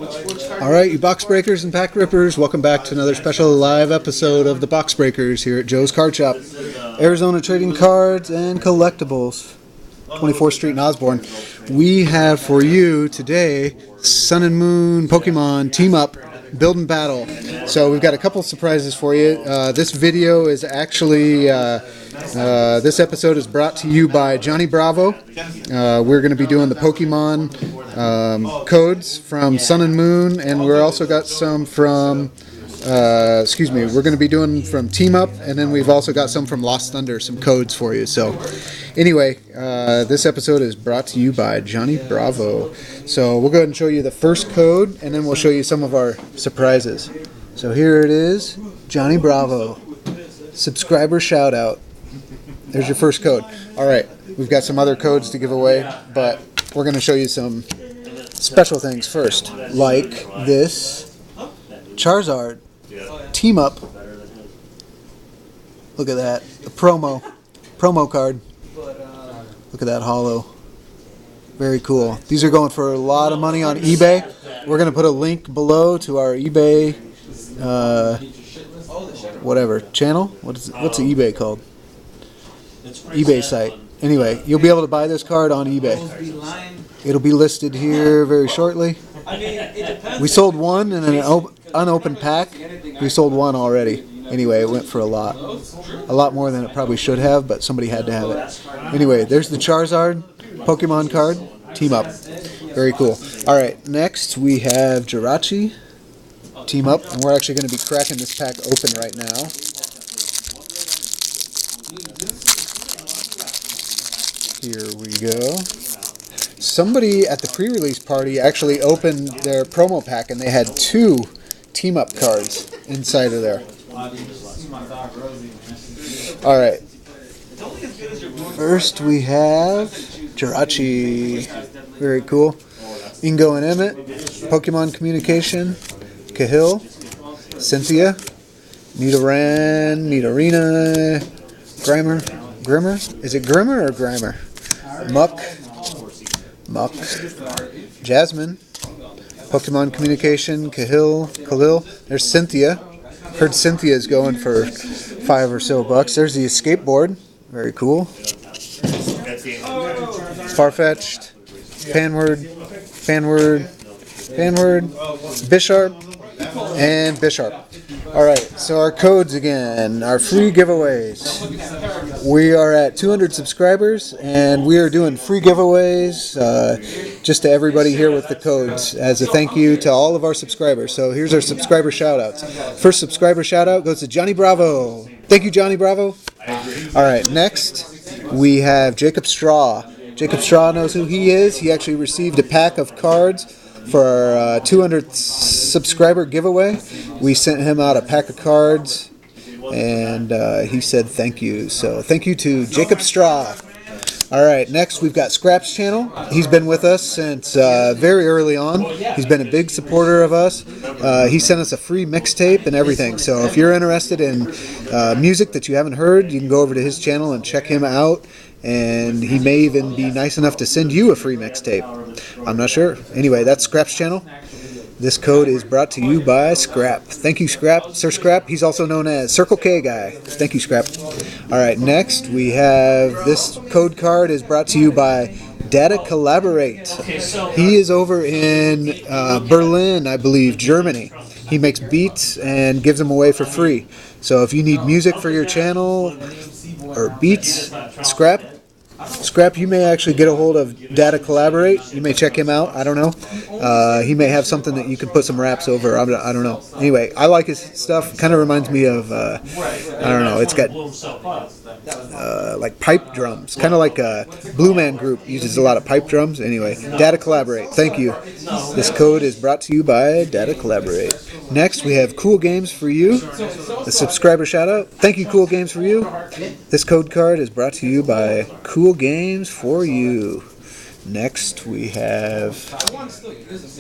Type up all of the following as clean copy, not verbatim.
Alright, you box breakers and pack rippers, welcome back to another special live episode of the Box Breakers here at Joe's Card Shop. Arizona Trading Cards and Collectibles, 24th Street in Osborne. We have for you today Sun and Moon Pokemon Team Up Build and Battle. So we've got a couple surprises for you. This video is actually, this episode is brought to you by Johnny Bravo. We're going to be doing the Pokemon codes from Sun and Moon, and we're also got some from, we're going to be doing from Team Up, and then we've also got some from Lost Thunder, some codes for you. So anyway, this episode is brought to you by Johnny Bravo. So we'll go ahead and show you the first code, and then we'll show you some of our surprises. So here it is, Johnny Bravo, subscriber shout out. There's your first code. Alright, we've got some other codes to give away, but we're going to show you some special things first, like this Charizard Team Up. Look at that, the promo card. Look at that holo. Very cool. These are going for a lot of money on eBay. We're going to put a link below to our eBay channel. What's the eBay called? eBay site. Anyway, you'll be able to buy this card on eBay. It'll be listed here very shortly. We sold one in an unopened pack. We sold one already. Anyway, it went for a lot more than it probably should have, but somebody had to have it. Anyway, there's the Charizard Pokemon card Team Up. Very cool. Alright, next we have Jirachi Team Up, and we're actually going to be cracking this pack open right now. Here we go. Somebody at the pre-release party actually opened their promo pack, and they had 2 Team Up cards inside of there. Alright. First we have Jirachi. Very cool. Ingo and Emmett. Pokemon Communication. Cahill. Cynthia. Nidorina. Grimmer? Is it Grimmer or Grimer? Muck. Jasmine. Pokemon Communication. Khalil. There's Cynthia. Heard Cynthia's going for $5 or so bucks. There's the escape board. Very cool. Farfetch'd. Fanword. Bisharp. And Bisharp. Alright, so our codes again, our free giveaways. We are at 200 subscribers, and we are doing free giveaways just to everybody here with the codes as a thank you to all of our subscribers. So here's our subscriber shout-outs. First subscriber shout-out goes to Johnny Bravo. Thank you, Johnny Bravo. Alright, next we have Jacob Straw. Jacob Straw knows who he is. He actually received a pack of cards for our 200 subscriber giveaway. We sent him out a pack of cards, and he said thank you. So thank you to Jacob Straw. Alright, next we've got Scrap's channel. He's been with us since very early on. He's been a big supporter of us. He sent us a free mixtape and everything. So if you're interested in music that you haven't heard, you can go over to his channel and check him out. And he may even be nice enough to send you a free mixtape. I'm not sure. Anyway, that's Scrap's channel. This code is brought to you by Scrap. Thank you, Scrap. Sir Scrap. He's also known as Circle K Guy. Thank you, Scrap. Alright, next we have this code card is brought to you by Data Collaborate. He is over in Berlin, I believe, Germany. He makes beats and gives them away for free. So if you need music for your channel or beats, Scrap, you may actually get a hold of Data Collaborate. You may check him out. I don't know. He may have something that you can put some raps over. I don't know. Anyway, I like his stuff. Kind of reminds me of, I don't know. It's got like pipe drums. Kind of like Blue Man Group uses a lot of pipe drums. Anyway, Data Collaborate. Thank you. This code is brought to you by Data Collaborate. Next, we have Cool Games for You. A subscriber shout out. Thank you, Cool Games for You. This code card is brought to you by Cool Games for You. Next we have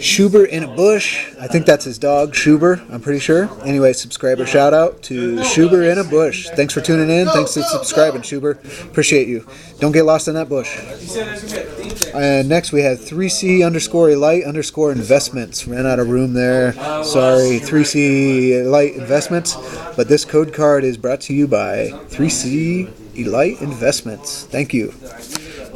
Schubert in a Bush. I think that's his dog, Schubert, I'm pretty sure. Anyway, subscriber shout out to Schubert in a Bush. Thanks for tuning in. Thanks for subscribing, Schubert. Appreciate you. Don't get lost in that bush. And next we have 3C_Elite_investments. Ran out of room there. Sorry, 3C Elite Investments. But this code card is brought to you by 3C Elite Investments. Thank you.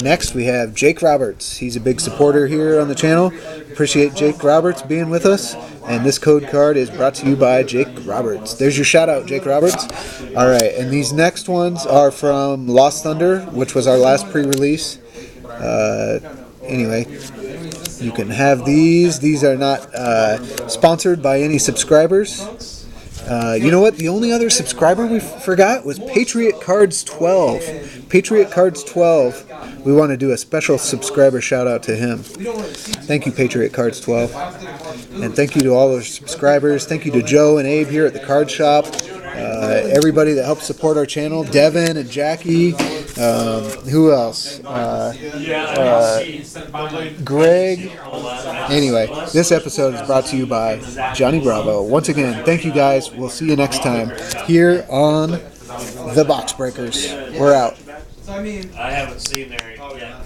Next, we have Jake Roberts. He's a big supporter here on the channel. Appreciate Jake Roberts being with us. And this code card is brought to you by Jake Roberts. There's your shout out, Jake Roberts. All right, and these next ones are from Lost Thunder, which was our last pre-release. Anyway, you can have these. These are not sponsored by any subscribers. You know what? The only other subscriber we forgot was Patriot Cards 12. Patriot Cards 12. We want to do a special subscriber shout out to him. Thank you, Patriot Cards 12. And thank you to all our subscribers. Thank you to Joe and Abe here at the card shop. Everybody that helps support our channel. Devin and Jackie. Who else? Greg. Anyway, this episode is brought to you by Johnny Bravo. Once again, thank you guys. We'll see you next time here on The Box Breakers. We're out. I haven't seen there yet.